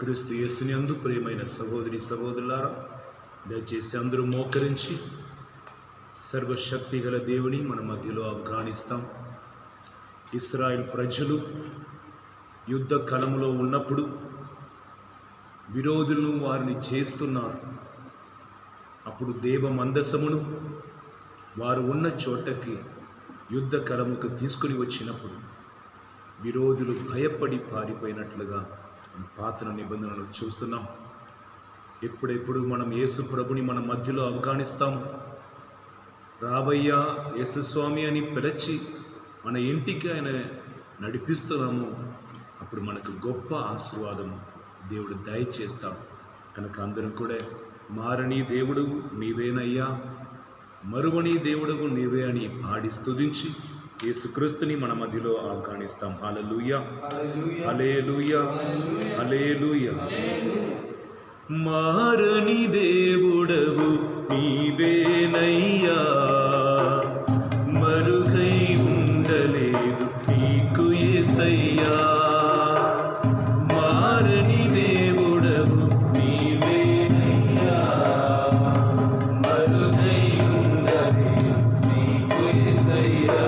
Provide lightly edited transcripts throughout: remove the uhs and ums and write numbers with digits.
క్రీస్తు యేసునందు ప్రియమైన సహోదరి సహోదరులారా, దయచేసి అందరూ మోకరించి సర్వశక్తి గల దేవుని మన మధ్యలో ఆహ్వానిస్తాం. ఇశ్రాయేల్ ప్రజలు యుద్ధ కలములో ఉన్నప్పుడు విరోధులను వారిని చేస్తున్నారు. అప్పుడు దేవ మందసమును వారు ఉన్న చోటకి యుద్ధ కలముకు తీసుకుని వచ్చినప్పుడు విరోధులు భయపడి పారిపోయినట్లుగా మన పాత నిబంధనలు చూస్తున్నాం. ఎప్పుడెప్పుడు మనం యేసు ప్రభుని మన మధ్యలో ఆహ్వానిస్తాం, రావయ్యా యేసు స్వామి అని పిలిచి మన ఇంటికి ఆయన నడిపిస్తున్నాము, అప్పుడు మనకు గొప్ప ఆశీర్వాదం దేవుడు దయచేస్తాం. కనుక అందరం కూడా మారని దేవుడు నీవేనయ్యా, మరువని దేవుడు నీవే అని పాడి స్తుతించి యేసుక్రీస్తుని మన మధ్యలో ఆహ్వానిస్తాం. హల్లెలూయా, హల్లెలూయా, హల్లెలూయా. మారని దేవుడవు నీవేనయ్యా, మరుగై ఉండలేదు నీకు యేసయ్యా. మారని దేవుడవు నీవేనయ్యా, మరుగై ఉండలేదు నీకు యేసయ్యా.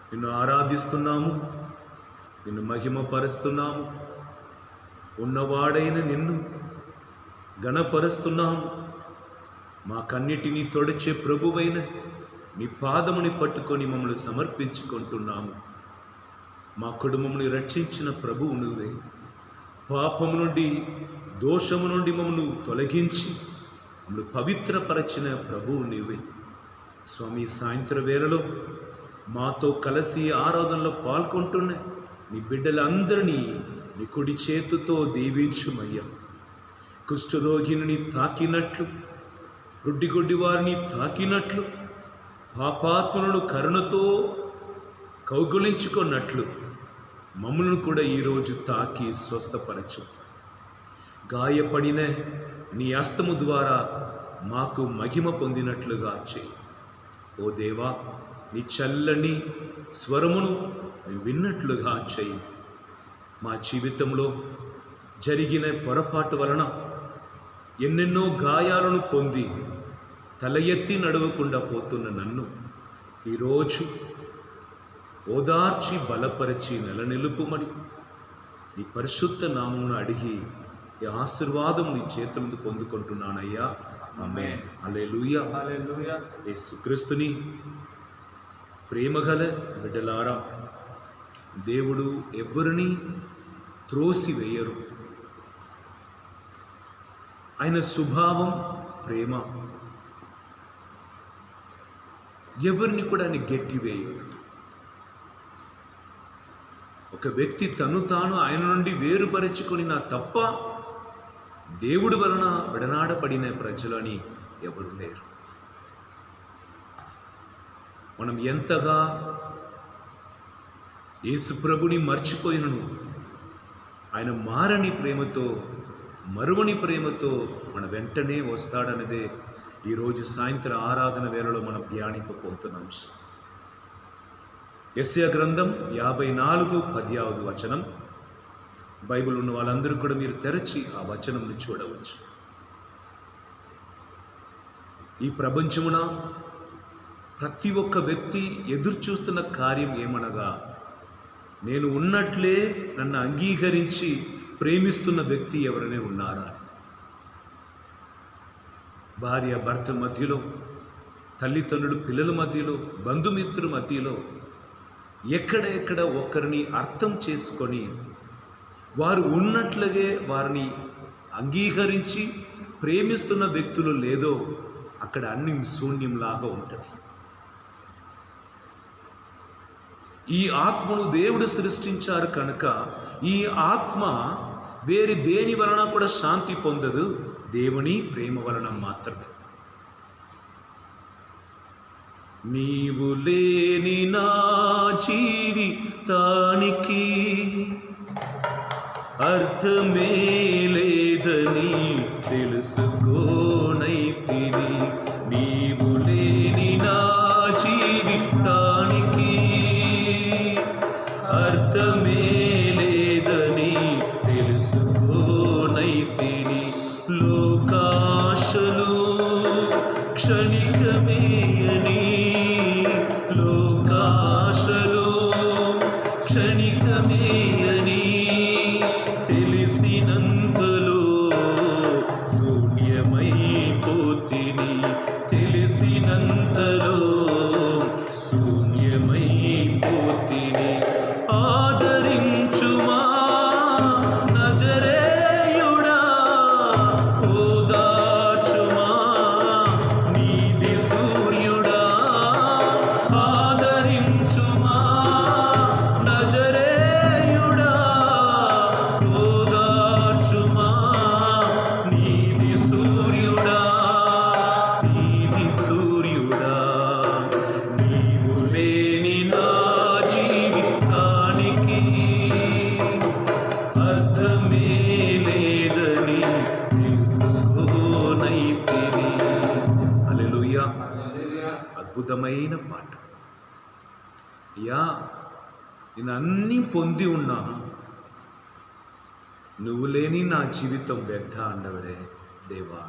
నిన్ను ఆరాధిస్తున్నాము, నిన్ను మహిమపరుస్తున్నాము. ఉన్నవాడైన నిన్ను ఘనపరుస్తున్నాము. మాకన్నిటినీ తొడిచే ప్రభువైన నీ పాదముని పట్టుకొని మమ్మల్ని సమర్పించుకుంటున్నాము. మా కుటుంబముని రక్షించిన ప్రభువు నువ్వే. పాపము నుండి దోషము నుండి మమ్మల్ని తొలగించి మమ్మల్ని పవిత్రపరచిన ప్రభువు నీవే. స్వామి, సాయంత్ర వేళలో మాతో కలిసి ఆరాధనలో పాల్గొంటున్న నీ బిడ్డలందరినీ నీ కుడి చేతుతో దీవించుమయ్యా. కుష్ఠరోగిని తాకినట్లు, గుడ్డి వారిని తాకినట్లు, పాపాత్మలను కరుణతో కౌగులించుకున్నట్లు మమ్మల్ని కూడా ఈరోజు తాకి స్వస్థపరచు. గాయపడిన నీ హస్తము ద్వారా మాకు మహిమ పొందినట్లుగా చేయి. ఓ దేవా, నీ చల్లని స్వరమును విన్నట్లుగా చేయి. మా జీవితంలో జరిగిన పొరపాటు వలన ఎన్నెన్నో గాయాలను పొంది తల ఎత్తి నడవకుండా పోతున్న నన్ను ఈరోజు ఓదార్చి బలపరిచి నిలుపుమని నీ పరిశుద్ధ నామమును అడిగి ఈ ఆశీర్వాదం నీ చేతులందు పొందుకుంటున్నానయ్యా. ఆమేన్. హల్లెలూయా. హల్లెలూయా. యేసుక్రీస్తుని ప్రేమగల బిడ్డలారా, దేవుడు ఎవరిని త్రోసివేయరు. ఆయన స్వభావం ప్రేమ. ఎవరిని కూడా ఆయన గెట్టివేయరు. ఒక వ్యక్తి తను తాను ఆయన నుండి వేరుపరచుకొని నా తప్ప దేవుడి వలన విడనాడపడిన ప్రజలు అని ఎవరు లేరు. మనం ఎంతగా యేసుప్రభుని మర్చిపోయినను ఆయన మారని ప్రేమతో, మరువని ప్రేమతో మన వెంటనే వస్తాడన్నదే ఈరోజు సాయంత్రం ఆరాధన వేళలో మనం ధ్యానింపబోతున్న అంశం. యెషయా గ్రంథం 54:10 బైబిల్ ఉన్న వాళ్ళందరూ కూడా మీరు తెరచి ఆ వచనంని చూడవచ్చు. ఈ ప్రపంచమున ప్రతి ఒక్క వ్యక్తి ఎదురు చూస్తున్న కార్యం ఏమనగా, నేను ఉన్నట్లే నన్ను అంగీకరించి ప్రేమిస్తున్న వ్యక్తి ఎవరైనా ఉన్నారా? భార్య భర్త మధ్యలో, తల్లిదండ్రులు పిల్లల మధ్యలో, బంధుమిత్రుల మధ్యలో ఎక్కడ ఒకరిని అర్థం చేసుకొని వారు ఉన్నట్లుగే వారిని అంగీకరించి ప్రేమిస్తున్న వ్యక్తులు లేదో అక్కడ అన్ని శూన్యంలాగా ఉంటుంది. ఈ ఆత్మను దేవుడు సృష్టించారు కనుక ఈ ఆత్మ వేరే దేని వలన కూడా శాంతి పొందదు, దేవుని ప్రేమ వలన మాత్రమే. నీవు లేని నా జీవితానికి అర్థమే లేదని తెలుసుకోనైతిని. నీవు లేని నా జీవితానికి అర్థమే లేదని తెలుసుకోనైతిని. లోకాశలు క్షణికమే అని, లోకాశలు క్షణికమే అని తెలిసినంతలో శూన్యమైపోతిని. తెలిసినంతలో శూన్యమైపోతిని. ఆదరించుమా నజరేయుడా, ఓదార్చుమా నీతి సూర్యుడా. ఆదరించుమా నజరేయుడా, ఓదార్చుమా నీతి సూర్యుడా. నీతి సూర్యుడా, నీవు లేని నా జీవితానికి అర్థమే లేదని తెలుసుకోనైతిని. హల్లెలూయా. అద్భుతమైన పాట. యా, నేను అన్నీ పొంది ఉన్నాను, నువ్వు లేని నా జీవితం వ్యర్థ అండవరే దేవా.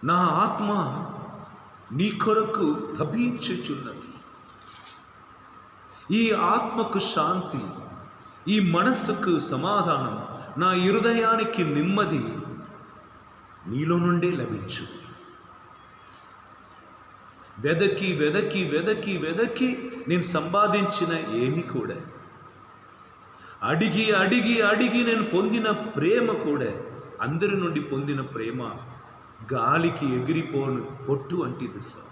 నా ఆత్మ నీ కొరకు తపించుచున్నది. ఈ ఆత్మకు శాంతి, ఈ మనస్సుకు సమాధానం, నా హృదయానికి నెమ్మది నీలో నుండే లభించు. వెదకి వెదకి వెదకి వెదకి నేను సంపాదించిన ఏమి కూడా, అడిగి అడిగి అడిగి నేను పొందిన ప్రేమ కూడా, అందరి నుండి పొందిన ప్రేమ గాలికి ఎగిరిపోను పొట్టు వంటిది సార్.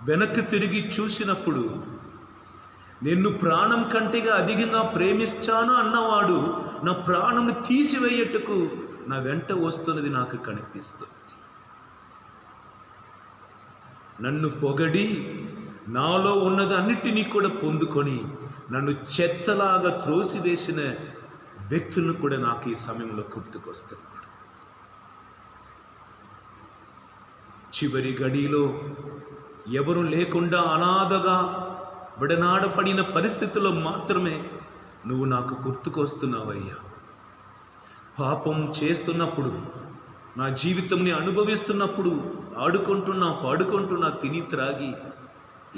వెనక్కి తిరిగి చూసినప్పుడు నిన్ను ప్రాణం కంటేగా అధికంగా ప్రేమిస్తాను అన్నవాడు నా ప్రాణం తీసివేయటకు నా వెంట వస్తున్నది నాకు కనిపిస్తుంది. నన్ను పొగడి నాలో ఉన్నది అన్నిటినీ కూడా పొందుకొని నన్ను చెత్తలాగా త్రోసివేసిన వ్యక్తులను కూడా నాకు ఈ సమయంలో గుర్తుకొస్తున్నాడు. చివరి గడిలో ఎవరు లేకుండా అనాథగా విడనాడపడిన పరిస్థితుల్లో మాత్రమే నువ్వు నాకు గుర్తుకొస్తున్నావయ్యా. పాపం చేస్తున్నప్పుడు, నా జీవితంని అనుభవిస్తున్నప్పుడు, ఆడుకుంటున్నా పాడుకుంటున్నా, తిని త్రాగి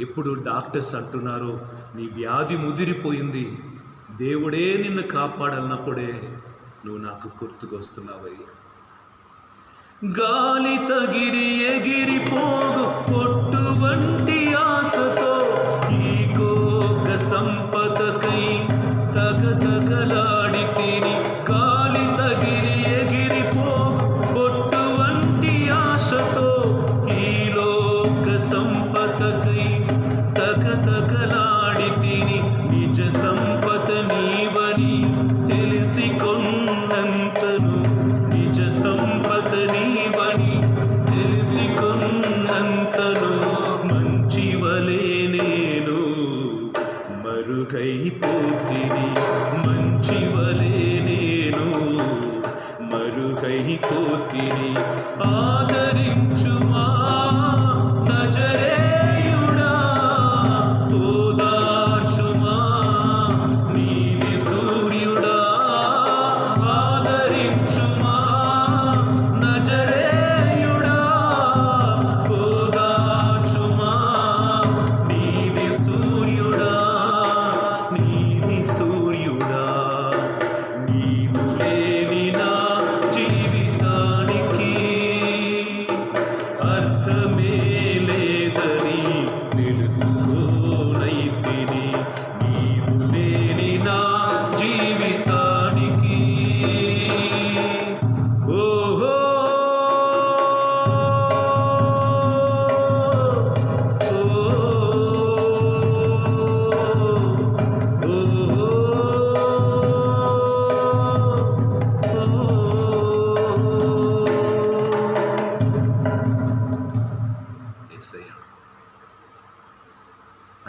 ఎప్పుడు డాక్టర్స్ అంటున్నారో నీ వ్యాధి ముదిరిపోయింది, దేవుడే నిన్ను కాపాడన్నప్పుడే నువ్వు నాకు గుర్తుకొస్తున్నావయ్యా. గాలి తగిరి ఎగిరిపోగు పొట్టు వంటి ఆశతో ఈ కోక సంపదకై తగతగలాడి తిని, గాలి తగిరి ఎగిరిపోగు పొట్టు వంటి ఆశతో ఈ లోక సంపదకై తగతగలాడి తిని, నిజ సంపద నీవని తెలిసి కొన్నంతను, నిజ సంపద నీవని తెలిసి కొన్నంతను మంచివలే నేను మరుగైపోతిని, మంచివలే నేను మరుగైపోతిని. ఆదరించుమా నజరేయుడా, ఓదార్చుమా నీది సూర్యుడా, ఆదరించుమా నజరేయుడా, ఓదార్చుమా నీది సూర్యుడా, నీది సూర్యుడా. నీవు లేని నా జీవితానికి అర్థమే లేదని తెలుసుకోనైతిని, నీవు లేని నా జీవితానికి. ఓహో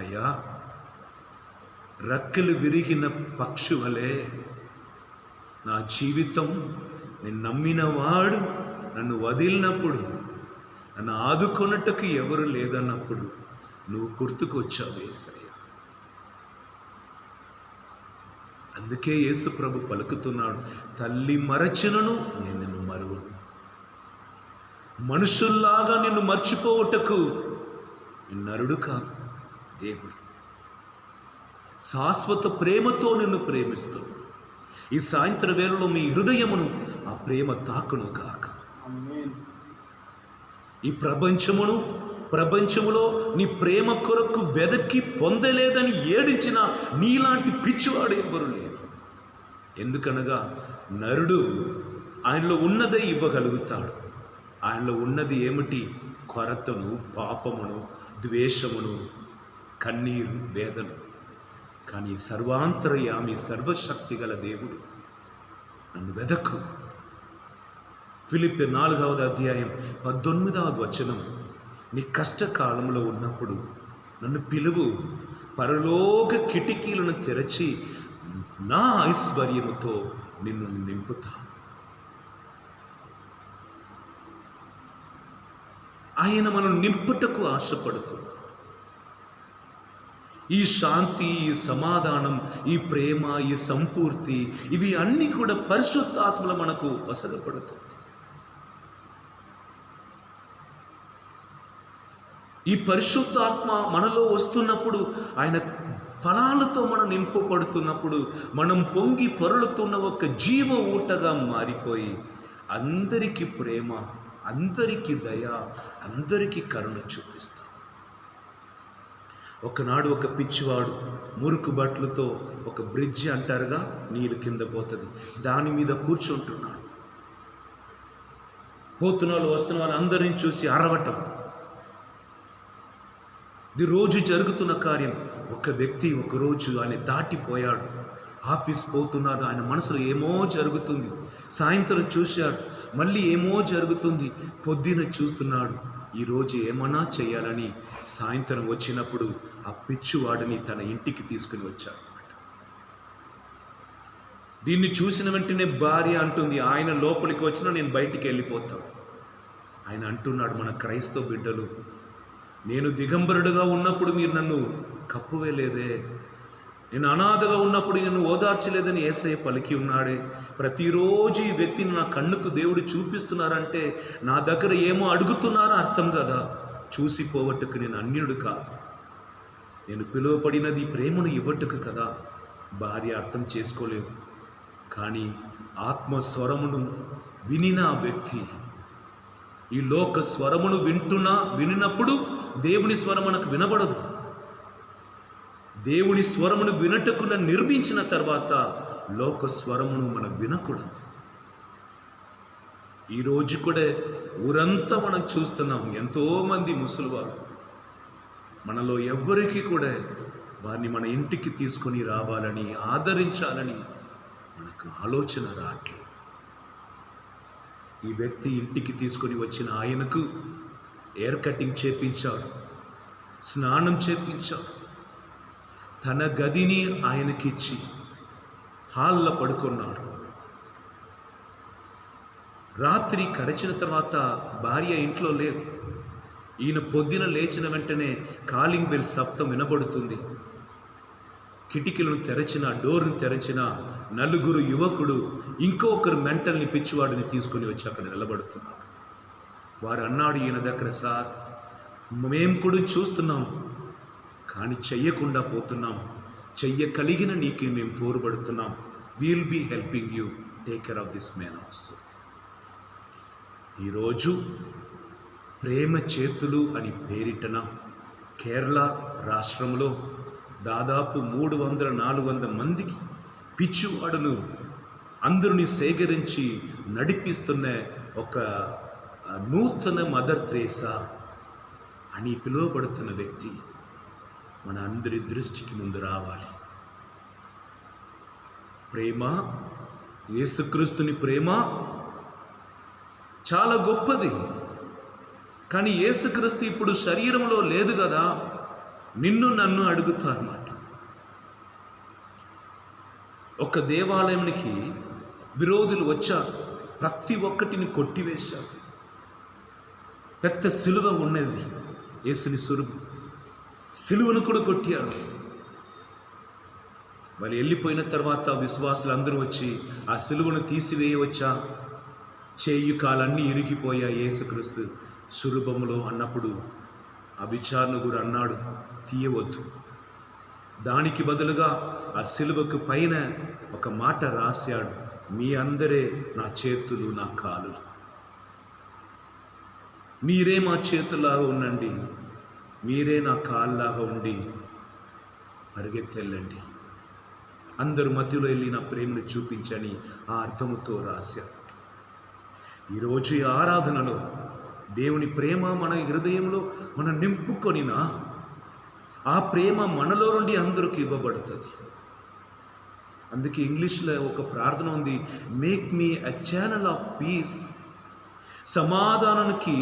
అయ్యా, రెక్కలు విరిగిన పక్షి వలె నా జీవితం నేను నమ్మిన వాడు నన్ను వదిలినప్పుడు, నన్ను ఆదుకొనుటకు ఎవరు లేదన్నప్పుడు నువ్వు గుర్తుకొచ్చావు యేసయ్య. అందుకే యేసు ప్రభు పలుకుతున్నాడు, తల్లి మరచినను నేను నిన్ను మరువను. మనుషుల్లాగా నిన్ను మర్చిపోవటకు నరుడు కాదు దేవుడు. శాశ్వత ప్రేమతో నిన్ను ప్రేమిస్తూ ఈ సాయంత్ర వేళలో మీ హృదయమును ఆ ప్రేమ తాకును కాక. ఈ ప్రపంచములో నీ ప్రేమ కొరకు వెదకి పొందలేదని ఏడించిన నీలాంటి పిచ్చివాడు ఎవరు లేరు. ఎందుకనగా నరుడు ఆయనలో ఉన్నదే ఇవ్వగలుగుతాడు. ఆయనలో ఉన్నది ఏమిటి? కొరతను, పాపమును, ద్వేషమును, కన్నీరు, వేదన. కానీ సర్వాంతర్యామి, సర్వశక్తి గల దేవుడు నన్ను వెదకు. ఫిలిప్పీ 4వ అధ్యాయం 19వ వచనం, నీ కష్టకాలంలో ఉన్నప్పుడు నన్ను పిలువు, పరలోక కిటికీలను తెరచి నా ఐశ్వర్యముతో నిన్ను నింపుతా. ఆయన మనం నింపుటకు ఆశపడుతుంది. ఈ శాంతి, ఈ సమాధానం, ఈ ప్రేమ, ఈ సంపూర్తి, ఇవి అన్నీ కూడా పరిశుద్ధాత్మలో మనకు వసగపడుతుంది. ఈ పరిశుద్ధాత్మ మనలో వస్తున్నప్పుడు, ఆయన ఫలాలతో మనం నింపబడుతున్నప్పుడు, మనం పొంగి పొరలుతున్న ఒక జీవ ఊటగా మారిపోయి అందరికీ ప్రేమ, అందరికీ దయ, అందరికీ కరుణ చూపిస్తాం. ఒకనాడు ఒక పిచ్చివాడు మురుకు బట్టలతో, ఒక బ్రిడ్జి అంటారుగా, నీళ్ళు కింద పోతుంది, దాని మీద కూర్చుంటున్నాడు. పోతున్న వాళ్ళు వస్తున్న వాళ్ళు అందరిని చూసి అరవటం. ఇది రోజు జరుగుతున్న కార్యం. ఒక వ్యక్తి ఒకరోజు ఆయన దాటిపోయాడు. ఆఫీస్ పోతున్నారు, ఆయన మనసులో ఏమో జరుగుతుంది. సాయంత్రం చూశాడు, మళ్ళీ ఏమో జరుగుతుంది. పొద్దున చూస్తున్నాడు, ఈరోజు ఏమన్నా చేయాలని సాయంత్రం వచ్చినప్పుడు ఆ పిచ్చివాడిని తన ఇంటికి తీసుకుని వచ్చాడు. దీన్ని చూసిన వెంటనే భార్య అంటుంది, ఆయన లోపలికి వచ్చినా నేను బయటికి వెళ్ళిపోతాను. ఆయన అంటున్నాడు, మన క్రైస్తవ బిడ్డలు, నేను దిగంబరుడుగా ఉన్నప్పుడు మీరు నన్ను కప్పువేలేదే, నేను అనాథగా ఉన్నప్పుడు నన్ను ఓదార్చలేదని యేసయ్య పలికి ఉన్నాడే. ప్రతిరోజు ఈ వ్యక్తిని నా కన్నుకు దేవుడు చూపిస్తున్నారంటే నా దగ్గర ఏమో అడుగుతున్నారో అర్థం కదా. చూసిపోవట్టుకు నేను అన్యుడు కాదు, నేను పిలువబడినది ప్రేమను ఇవ్వట్టుకు కదా. భార్య అర్థం చేసుకోలేవు. కానీ ఆత్మస్వరమును వినిన ఆ వ్యక్తి, ఈ లోక స్వరమును వినినప్పుడు దేవుని స్వరం మనకు వినబడదు. దేవుని స్వరమును వినటకున్న నిర్మించిన తర్వాత లోక స్వరమును మనం వినకూడదు. ఈరోజు కూడా ఊరంతా మనం చూస్తున్నాం, ఎంతోమంది ముసలివారు. మనలో ఎవ్వరికి కూడా వారిని మన ఇంటికి తీసుకొని రావాలని, ఆదరించాలని మనకు ఆలోచన రావట్లేదు. ఈ వ్యక్తి ఇంటికి తీసుకొని వచ్చిన ఆయనకు ఎయిర్ కటింగ్ చేపించాడు, స్నానం చేపించాడు, తన గదిని ఆయనకిచ్చి హాల్లో పడుకున్నాడు. రాత్రి గడిచిన తర్వాత భార్య ఇంట్లో లేదు. ఈయన పొద్దున లేచిన వెంటనే కాలింగ్ బెల్ శబ్దం వినబడుతుంది. కిటికీలను తెరచిన, డోర్ని తెరచిన నలుగురు యువకుడు ఇంకొకరు మెంటల్ని, పిచ్చివాడిని తీసుకుని వచ్చి అక్కడ నిలబడుతున్నారు. వారు అన్నాడు ఈయన దగ్గర, సార్ మేము కూడా చూస్తున్నాం కానీ చెయ్యకుండా పోతున్నాం, చెయ్యగలిగిన నీకు మేము తోడ్పడుతున్నాం. We'll be helping you, take care of this man also. ఈరోజు ప్రేమ చేతులు అని పేరిటన కేరళ రాష్ట్రంలో దాదాపు 300-400 మందికి పిచ్చివాడును అందరిని సేకరించి నడిపిస్తున్న ఒక నూతన మదర్ తెరేసా అని పిలువబడుతున్న వ్యక్తి మన అందరి దృష్టికి ముందు రావాలి. ప్రేమ, యేసుక్రీస్తుని ప్రేమ చాలా గొప్పది. కానీ యేసుక్రీస్తు ఇప్పుడు శరీరంలో లేదు కదా. నిన్ను నన్ను అడుగుతా అన్నమాట. ఒక దేవాలయానికి విరోధులు వచ్చారు, ప్రతి ఒక్కటిని కొట్టివేశారు. పెద్ద సిలువ ఉన్నది, యేసుని సిలువను కూడా కొట్టారు. వాళ్ళు వెళ్ళిపోయిన తర్వాత విశ్వాసులు అందరూ వచ్చి ఆ సిలువను తీసివేయవచ్చా, చేయి కాలన్నీ ఇరిగిపోయా యేసుక్రీస్తు సురూపములో అన్నప్పుడు ఆ విచారణ కూడా అన్నాడు, తీయవద్దు. దానికి బదులుగా ఆ సిలువకు పైన ఒక మాట రాశాడు, మీ అందరే నా చేతులు నా కాళ్ళు, మీరే మా చేతులాగా ఉండండి, మీరే నా కాళ్ళలాగా ఉండి పరిగెత్తెళ్ళండి, అందరు మధ్యలో వెళ్ళి నా ప్రేమను చూపించని ఆ అర్థముతో రాశారు. ఈరోజు ఈ ఆరాధనలో దేవుని ప్రేమ మన హృదయంలో మనం నింపుకొనినా ఆ ప్రేమ మనలో నుండి అందరికి ఇవ్వబడుతుంది. అందుకే ఇంగ్లీష్లో ఒక ప్రార్థన ఉంది, make me a channel of peace. సమాధానానికి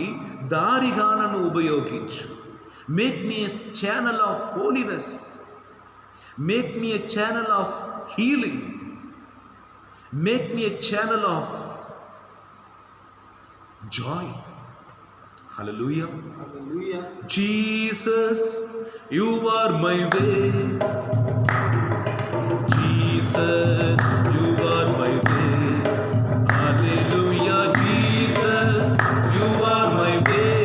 దారిగా నన్ను ఉపయోగించు. Make me a channel of holiness, make me a channel of healing, make me a channel of joy. Hallelujah. Hallelujah. Jesus, you are my way. Jesus, you are my way. Hallelujah. Jesus, you are my way.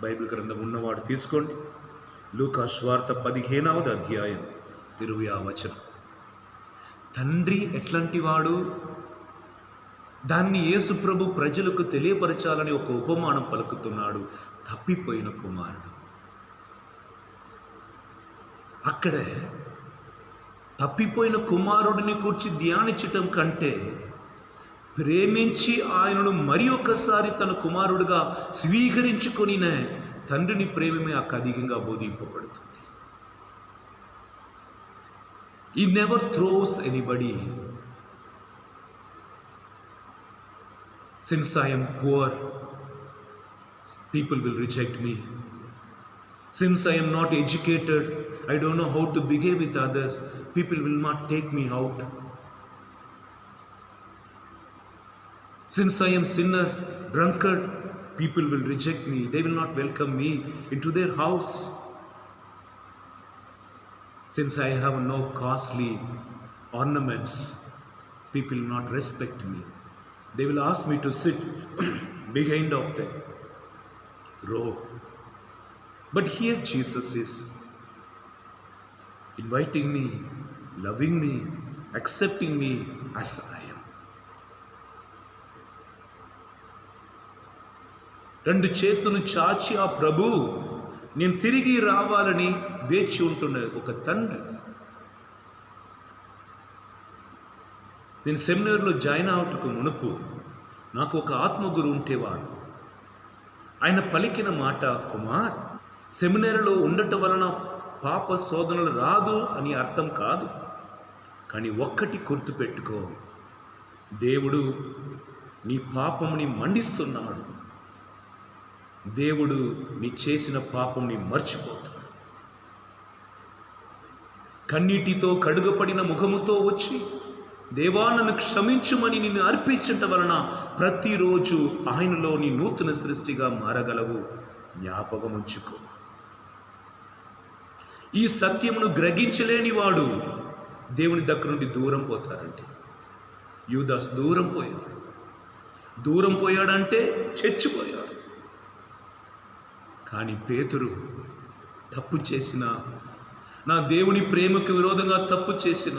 Bible గ్రంథం ఉన్నవాడు తీసుకోండి. లూకా సువార్త 15వ అధ్యాయం 20వ వచనం. తండ్రి ఎట్లాంటి వాడు, దాన్ని యేసు ప్రభు ప్రజలకు తెలియపరచాలని ఒక ఉపమానం పలుకుతున్నాడు. తప్పిపోయిన కుమారుడు. అక్కడే తప్పిపోయిన కుమారుడిని కూర్చి ధ్యానించటం కంటే ప్రేమించి ఆయనను మరి ఒకసారి తన కుమారుడిగా స్వీకరించుకొనిన తండ్రిని ప్రేమమే అధికంగా బోధింపబడుతుంది. He never throws anybody. Since I am poor, people will reject me. Since I am not educated, I don't know how to behave with others, people will not take me out. Since I am sinner, drunkard, people will reject me. They will not welcome me into their house. Since I have no costly ornaments, people will not respect me. They will ask me to sit behind of the row. But here Jesus is inviting me, loving me, accepting me as I am. రెండు చేతులు చాచి ఆ ప్రభు నేను తిరిగి రావాలని వేచి ఉంటున్న ఒక తండ్రి. నేను సెమినార్లో జాయిన్ అవటకు మునుపు నాకు ఒక ఆత్మగురు ఉంటేవాడు. ఆయన పలికిన మాట, కుమార్, సెమినార్లో ఉండటం వలన పాప శోధనలు రాదు అని అర్థం కాదు, కానీ ఒక్కటి గుర్తుపెట్టుకో, దేవుడు నీ పాపముని మండిస్తున్నాడు. దేవుడు నీ చేసిన పాపంని మర్చిపోతాడు. కన్నీటితో కడుగపడిన ముఖముతో వచ్చి దేవా నన్ను క్షమించుమని నిన్ను అర్పించటం వలన ప్రతిరోజు ఆయనలో నీ నూతన సృష్టిగా మారగలవు. జ్ఞాపకం ఉంచుకో. ఈ సత్యమును గ్రహించలేని వాడు దేవుని దగ్గర నుండి దూరం పోతారంటే. యూదాస్ దూరం పోయాడు. దూరం పోయాడంటే చచ్చిపోయాడు. కానీ పేతురు తప్పు చేసిన, నా దేవుని ప్రేమకు విరోధంగా తప్పు చేసిన,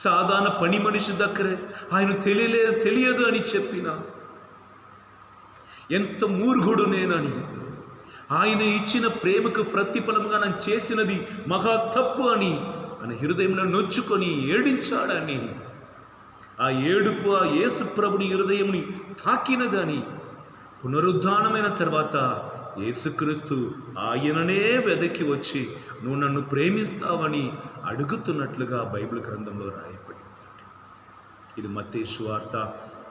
సాధారణ పని మనిషి దగ్గరే ఆయన తెలియదు అని చెప్పిన, ఎంత మూర్ఖుడు నేనని, ఆయన ఇచ్చిన ప్రేమకు ప్రతిఫలంగా నేను చేసినది మహా తప్పు అని ఆయన హృదయంలో నొచ్చుకొని ఏడించాడని, ఆ ఏడుపు ఆ యేసు ప్రభుని హృదయంని తాకినదని, పునరుద్ధానమైన తర్వాత యేసుక్రీస్తు ఆయననే వెదకి వచ్చి నువ్వు నన్ను ప్రేమిస్తావని అడుగుతున్నట్లుగా బైబిల్ గ్రంథంలో రాయబడింది. ఇది మత్తయి సువార్త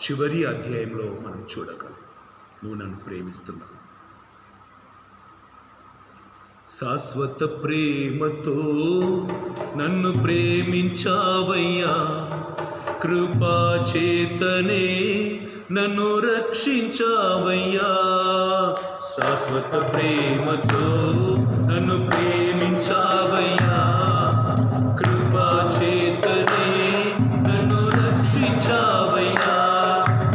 చివరి అధ్యాయంలో మనం చూడగలం. నువ్వు నన్ను ప్రేమిస్తున్నావు. శాశ్వత ప్రేమతో నన్ను ప్రేమించావయ్యా, కృపా చేతనే నన్ను రక్షించావయ్యా. శాశ్వత ప్రేమతో నన్ను ప్రేమించావయ్యా, కృపా చేతనే నన్ను రక్షించావయ్యా.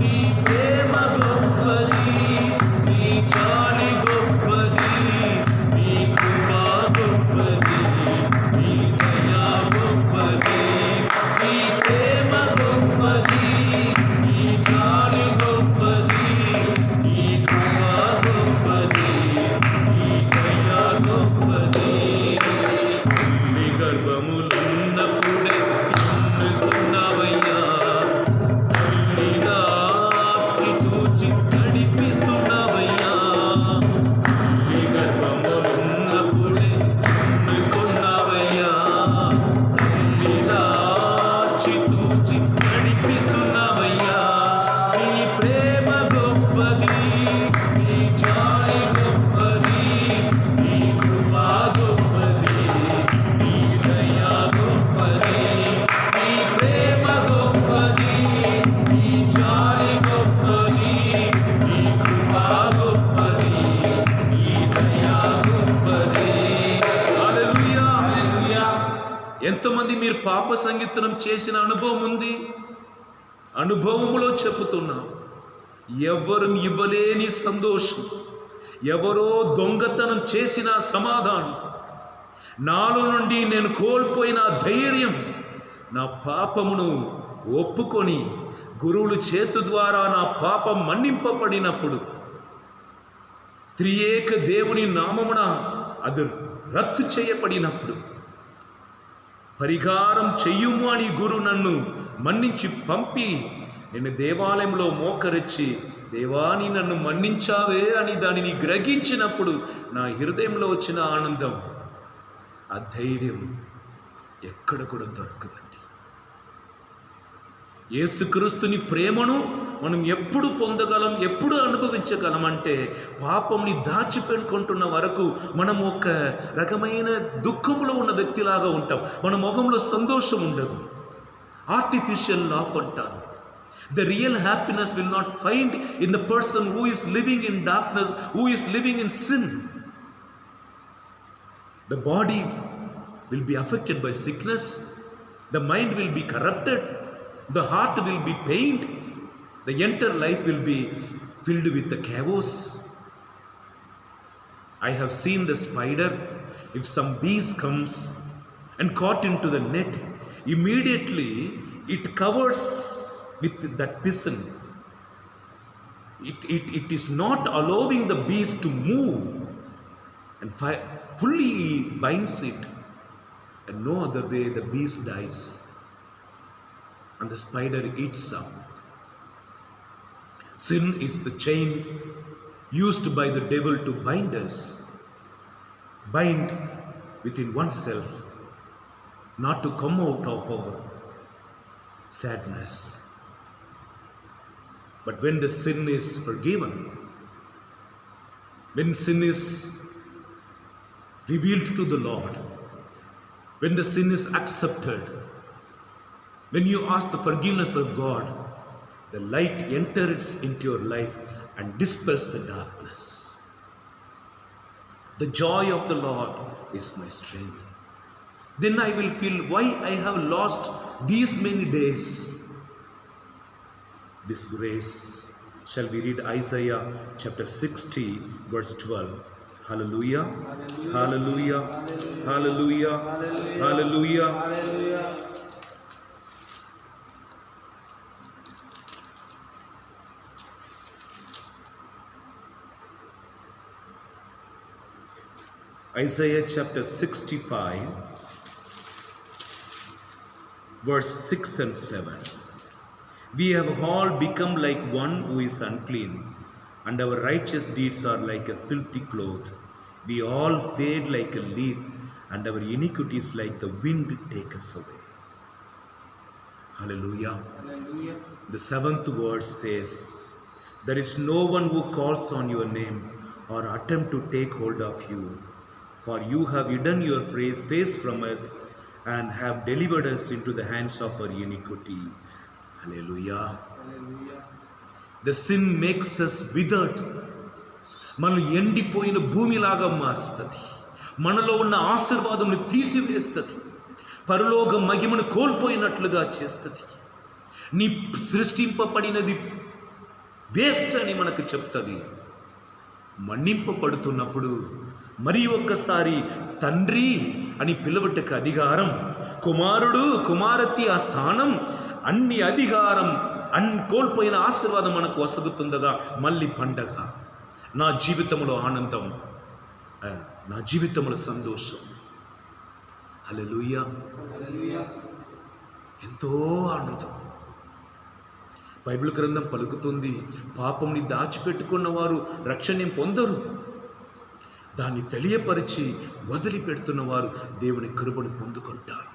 నీ ప్రేమ గొప్పది, నీ జాలి గొప్పది, నీ కృపా గొప్పది, నీ దయా గొప్పది. నీ ప్రేమ గొప్పది, నీ జాలి గొప్పది, నీ కృపా గొప్పది, నీ దయా గొప్పది. నీ గర్భములున్నప్పుడే ఎన్నుకున్నావయ్యా, తల్లి నాకి తూచి నడిపిస్తున్నావయ్యా. నీ గర్భములున్నప్పుడే ఎన్నుకున్నావయ్యా, తల్లి నాచి తూచి నడిపిస్తున్నావయ్యా. నీ ప్రేమ గొప్పది, నీ జాలి గొప్పది, నీ కృపా గొప్పది, నీ దయా గొప్పది. నీ ప్రేమ గొప్పది, నీ జాలి గొప్పది, నీ కృపా గొప్పది, నీ దయా గొప్పది. హల్లెలూయా. ఎంతమంది మీరు పాప సంగీతనం చేసిన అనుభవం ఉంది? అనుభవములో చెప్పుతున్నా, ఎవ్వరు ఇవ్వలేని సంతోషం, ఎవరో దొంగతనం చేసిన సమాధానం, నాలో నుండి నేను కోల్పోయిన ధైర్యం, నా పాపమును ఒప్పుకొని గురువుల చేతు ద్వారా నా పాపం మన్నింపబడినప్పుడు, త్రియేక దేవుని నామమున అది రద్దు చేయబడినప్పుడు, పరిహారం చెయ్యుము అని గురువు నన్ను మన్నించి పంపి, నేను దేవాలయంలో మోకరించి, దేవాని నన్ను మన్నించావే అని దానిని గ్రహించినప్పుడు నా హృదయంలో వచ్చిన ఆనందం, ఆ ధైర్యం ఎక్కడ కూడా దొరకదండి. యేసుక్రీస్తుని ప్రేమను మనం ఎప్పుడు పొందగలం, ఎప్పుడు అనుభవించగలం అంటే పాపంని దాచిపెట్టుకుంటున్న వరకు మనం ఒక రకమైన దుఃఖంలో ఉన్న వ్యక్తిలాగా ఉంటాం. మన ముఖంలో సంతోషం ఉండదు. ఆర్టిఫిషియల్ లాఫ్ అంటారు. The real happiness will not find in the person who is living in darkness, who is living in sin. The body will be affected by sickness, the mind will be corrupted, the heart will be pained, the entire life will be filled with the chaos. I have seen the spider, if some beast comes and caught into the net, immediately it covers with that piston. It is not allowing the beast to move, and fully binds it, and no other way the beast dies and the spider eats up. Sin is the chain used by the devil to bind us, bind within oneself, not to come out of our sadness. But when the sin is forgiven, when sin is revealed to the Lord, when the sin is accepted, when you ask the forgiveness of God, the light enters into your life and dispels the darkness. The joy of the Lord is my strength. Then I will feel why I have lost these many days this grace. Shall we read Isaiah chapter 60 verse 12? Hallelujah, hallelujah, hallelujah, hallelujah, hallelujah. Isaiah chapter 65 verse 6 and 7. We have all become like one who is unclean, and our righteous deeds are like a filthy cloth. We all fade like a leaf, and our iniquities like the wind take us away. Hallelujah. Hallelujah. The 7th verse says, there is no one who calls on your name or attempt to take hold of you, for you have hidden your face from us and have delivered us into the hands of our iniquity. Hallelujah. Hallelujah. The sin makes us withered. మనల్ని ఎండిపోయిన భూమిలాగా మారుస్తుంది. మనలో ఉన్న ఆశీర్వాదమును తీసివేస్తుంది. పరలోక మహిమను కోల్పోయినట్లుగా చేస్తుంది. నీ సృష్టింపబడినది waste అని మనకు చెప్తుంది. మన్నింపబడుతున్నప్పుడు మరి ఒక్కసారి తండ్రి అని పిలువటకు అధికారం, కుమారుడు కుమారతి ఆ స్థానం, అన్ని అధికారం, కోల్పోయిన ఆశీర్వాదం మనకు వసగుతుండగా మళ్ళీ పండగ. నా జీవితంలో ఆనందం, నా జీవితంలో సంతోషం. హల్లెలూయా, హల్లెలూయా. ఎంతో ఆనందం. బైబిల్ గ్రంథం పలుకుతుంది, పాపంని దాచిపెట్టుకున్న వారు రక్షణ పొందరు, దాన్ని తెలియపరిచి వదిలిపెడుతున్న వారు దేవుని కృపను పొందుకుంటారు.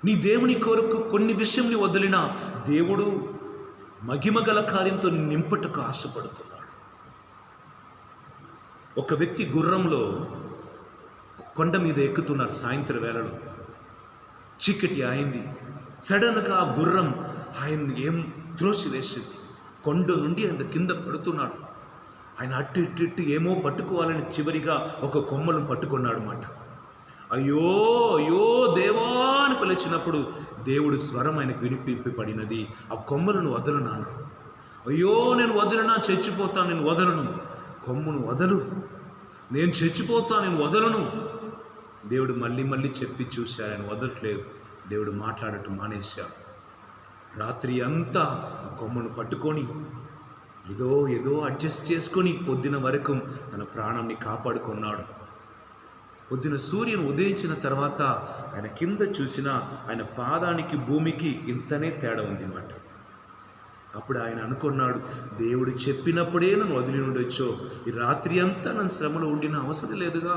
నీ దేవుని కొరకు కొన్ని విషయంని వదిలినా దేవుడు మహిమగల కార్యంతో నింపటకు ఆశపడుతున్నాడు. ఒక వ్యక్తి గుర్రంలో కొండ మీద ఎక్కుతున్నారు. సాయంత్రం వేళలో చీకటి అయింది. సడన్గా ఆ గుర్రం ఆయన ఏం త్రోసివేసింది. కొండ నుండి ఆయన కింద పడుతున్నాడు. ఆయన అట్టు ఇట్టు ఏమో పట్టుకోవాలని చివరిగా ఒక కొమ్మలను పట్టుకున్నాడు మాట. అయ్యో అయ్యో దేవా అని పిలిచినప్పుడు దేవుడు స్వరం ఆయనకు వినిపింపబడినది, ఆ కొమ్మలను వదలు నాన్న, అయ్యో నేను వదిలినా చచ్చిపోతాను, నేను వదలను. కొమ్మును వదలు, నేను చచ్చిపోతాను, నేను వదలను. దేవుడు మళ్ళీ మళ్ళీ చెప్పి చూశాడు, ఆయన వదలట్లేదు. దేవుడు మాట్లాడటం మానేశాడు. రాత్రి అంతా ఆ కొమ్మను పట్టుకొని ఏదో అడ్జస్ట్ చేసుకొని పొద్దున వరకు తన ప్రాణాన్ని కాపాడుకున్నాడు. పొద్దున సూర్యుని ఉదయించిన తర్వాత ఆయన కింద చూసిన ఆయన పాదానికి భూమికి ఇంతనే తేడా ఉంది అన్నమాట. అప్పుడు ఆయన అనుకున్నాడు, దేవుడు చెప్పినప్పుడే నన్ను వదిలి ఉండొచ్చో, ఈ రాత్రి అంతా నన్ను శ్రమలో ఉండిన అవసరం లేదుగా.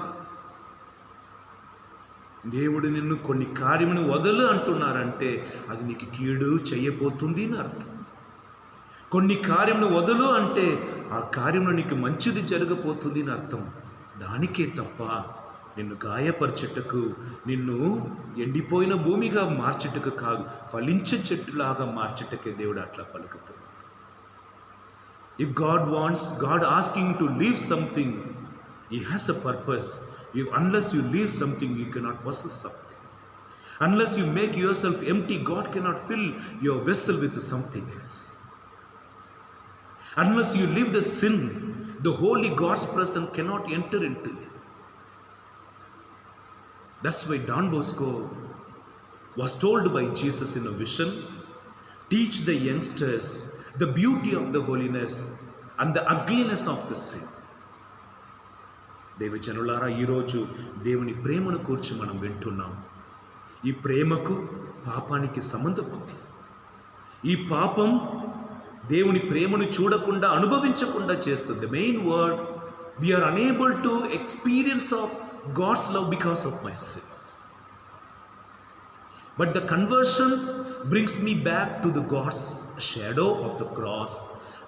దేవుడు నిన్ను కొన్ని కార్యమును వదలు అంటున్నారంటే అది నీకు కీడు చేయబోతుంది అని అర్థం. కొన్ని కార్యమును వదలు అంటే ఆ కార్యంలో నీకు మంచిది జరగబోతుంది అని అర్థం. దానికే తప్ప నిన్ను గాయపరచెట్టుకు, నిన్ను ఎండిపోయిన భూమిగా మార్చెట్టుకు కాదు, ఫలించే చెట్టులాగా మార్చెట్టుకే దేవుడు అట్లా పలుకుతాడు. If God asking to leave something, he has a purpose. Unless you leave something, you cannot possess something. Unless you make yourself empty, God cannot fill your vessel with something else. Unless you leave the sin, the holy God's presence cannot enter into you. That's why Don Bosco was told by Jesus in a vision, teach the youngsters the beauty of the holiness and the ugliness of the sin. దేవజనులారా, ఈరోజు దేవుని ప్రేమను కూర్చి మనం వింటున్నాం. ఈ ప్రేమకు పాపానికి సంబంధం ఉంది. ఈ పాపం దేవుని ప్రేమను చూడకుండా, అనుభవించకుండా చేస్తుంది. The main word, we are unable to experience of God's love because of my sin. But the conversion brings me back to the God's shadow of the cross,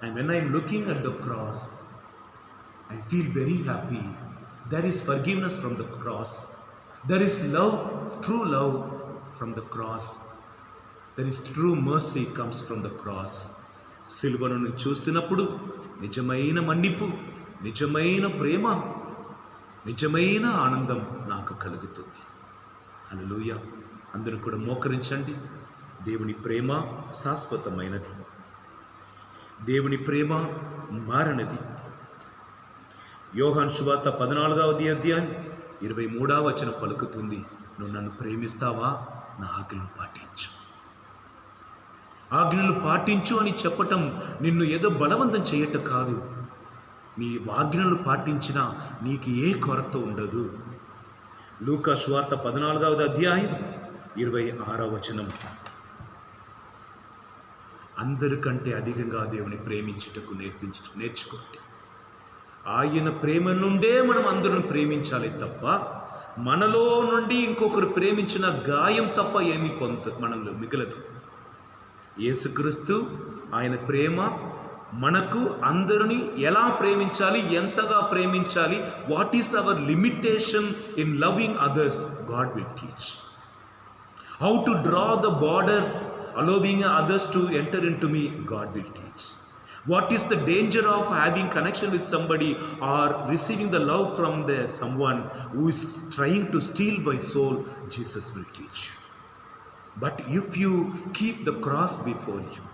and when I am looking at the cross, I feel very happy. There is forgiveness from the cross. There is love, true love from the cross. There is true mercy comes from the cross. సిలువను చూస్తున్నప్పుడు నిజమైన మన్నిపు, నిజమైన ప్రేమ, నిజమైన ఆనందం నాకు కలుగుతుంది. హల్లెలూయా. అందరూ కూడా మోకరించండి. దేవుని ప్రేమ శాశ్వతమైనది. దేవుని ప్రేమ మారనిది. యోహాను సువార్త 14వ అధ్యాయం 23వ వచనం పలుకుతుంది, నువ్వు నన్ను ప్రేమిస్తావా, నా ఆజ్ఞలను పాటించు. ఆజ్ఞలు పాటించు అని చెప్పటం నిన్ను ఏదో బలవంతం చేయటం కాదు. నీ ఆజ్ఞలు పాటించినా నీకు ఏ కొరత ఉండదు. లూకా సువార్త 14వ అధ్యాయం 26వ వచనం, అందరికంటే అధికంగా దేవుని ప్రేమించుటకు నేర్చుకోండి. ఆయన ప్రేమ నుండే మనం అందరం ప్రేమించాలి తప్ప, మనలో నుండి ఇంకొకరు ప్రేమించిన గాయం తప్ప ఏమీ మనలో మిగలదు. యేసుక్రీస్తు ఆయన ప్రేమ మనకు అందరినీ ఎలా ప్రేమించాలి, ఎంతగా ప్రేమించాలి, what is our limitation in loving others, God will teach. How to draw the border allowing others to enter into me, God will teach. What is the danger of having connection with somebody or receiving the love from someone who is trying to steal my soul, Jesus will teach you. But if you keep the cross before you,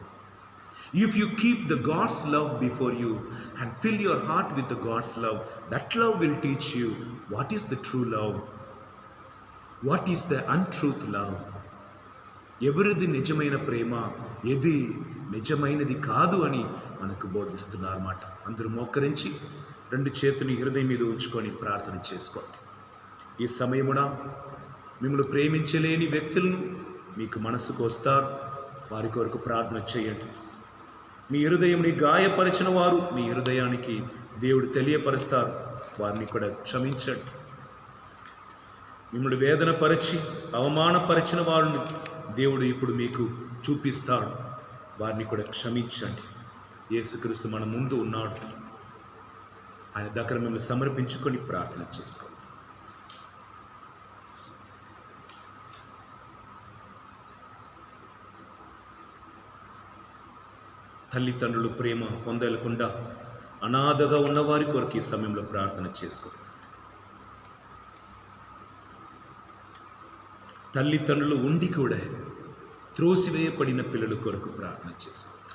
if you keep the God's love before you and fill your heart with the God's love, that love will teach you what is the true love, what is the untruth love. ఎవరిది నిజమైన ప్రేమ, ఏది నిజమైనది కాదు అని మనకు బోధిస్తున్నారన్నమాట. అందరూ మోకరించి 2 చేతులు హృదయం మీద ఉంచుకొని ప్రార్థన చేసుకోండి. ఈ సమయమున మిమ్మల్ని ప్రేమించలేని వ్యక్తులను మీకు మనసుకు వస్తారు, వారి కొరకు ప్రార్థన చేయండి. మీ హృదయంని గాయపరిచిన వారు మీ హృదయానికి దేవుడు తెలియపరుస్తారు, వారిని కూడా క్షమించండి. మిమ్మల్ని వేదనపరిచి అవమానపరిచిన వారిని దేవుడు ఇప్పుడు మీకు చూపిస్తాడు, వారిని కూడా క్షమించండి. యేసుక్రీస్తు మన ముందు ఉన్నాడు, ఆయన దగ్గర మిమ్మల్ని సమర్పించుకొని ప్రార్థన చేసుకోండి. తల్లిదండ్రులు ప్రేమ పొందలేకుండా అనాథగా ఉన్నవారి కొరకు ఈ సమయంలో ప్రార్థన చేసుకోండి. తల్లిదండ్రులు ఉండి కూడా త్రోసివేయబడిన పిల్లల కొరకు ప్రార్థన చేసుకోండి.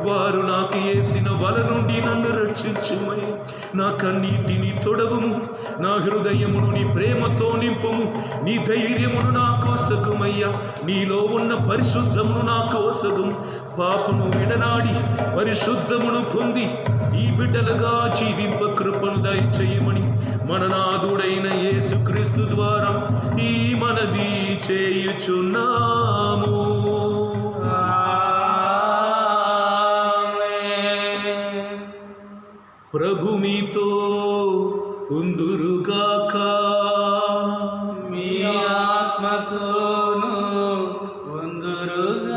వారు నాకు వేసిన వల నుండి నన్ను రక్షించుమయ్యా. నా కన్నీటిని తొడవుము, నా హృదయమును నీ ప్రేమతో నింపుము. నీ ధైర్యమును నా కోసగుమయ్యా, నీలో ఉన్న పరిశుద్ధమును నా కోసగు. పాపను విడనాడి పరిశుద్ధమును పొంది ఈ బిడ్డలుగా జీవింప కృపను దయచేయమని మన నాథుడైన యేసుక్రీస్తు ద్వారా ఈ మనవి చేయుచున్నాము. ప్రభు మీతో ఉందురుగాక. మీ ఆత్మతోను ఉందురుగాక.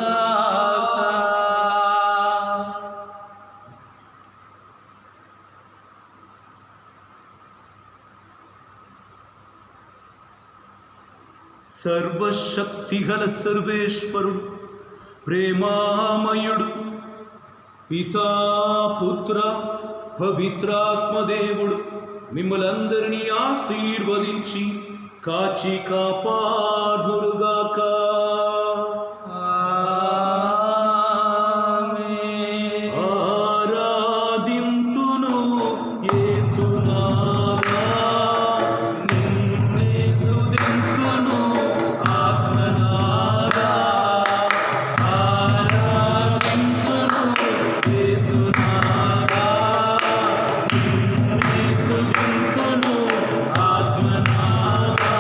సర్వశక్తిగల సర్వేశ్వరుడు, ప్రేమామయుడు, పితా పుత్ర పవిత్రాత్మదేవుడు మిమ్మలందరినీ ఆశీర్వదించి కాచి కాపాడుగాక. ఆరాధింతును యేసునాథా, నిన్నే స్తుతింతును ఆత్మనాథా. ఆరాధింతును యేసునాథా, నిన్నే స్తుతింతును ఆత్మనాథా.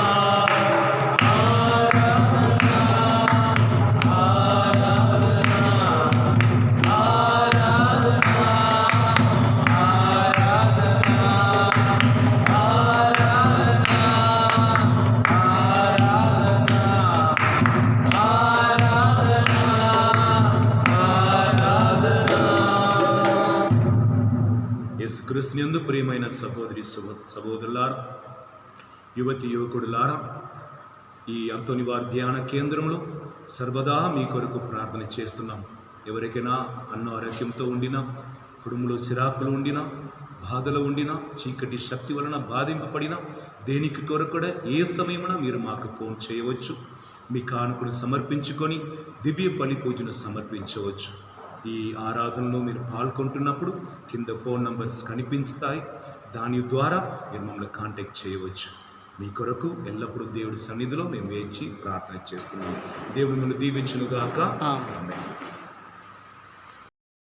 యేసుక్రీస్తునందు ప్రియమైన సహోదరి సహోదరులారా, యువతి యువకుడులారా, ఈ అంతోని వారి ధ్యాన కేంద్రంలో సర్వదా మీ కొరకు ప్రార్థన చేస్తున్నాం. ఎవరికైనా అనారోగ్యంతో ఉండినా, కుటుంబంలో చిరాకులు ఉండినా, బాధలు ఉండినా, చీకటి శక్తి వలన బాధింపబడినా, దేనికి కొరకు కూడా ఏ సమయమున మీరు మాకు ఫోన్ చేయవచ్చు. మీ కానుకను సమర్పించుకొని దివ్య బలి పూజను సమర్పించవచ్చు. ఈ ఆరాధనలో మీరు పాల్గొంటున్నప్పుడు కింద ఫోన్ నంబర్స్ కనిపిస్తాయి, దాని ద్వారా మీరు మమ్మల్ని కాంటాక్ట్ చేయవచ్చు. మీ కొరకు ఎల్లప్పుడూ దేవుడి సన్నిధిలో మేము వేచి ప్రార్థన చేస్తున్నాము. దేవుడు మిమ్మల్ని దీవించునుగాక. ఆమేన్.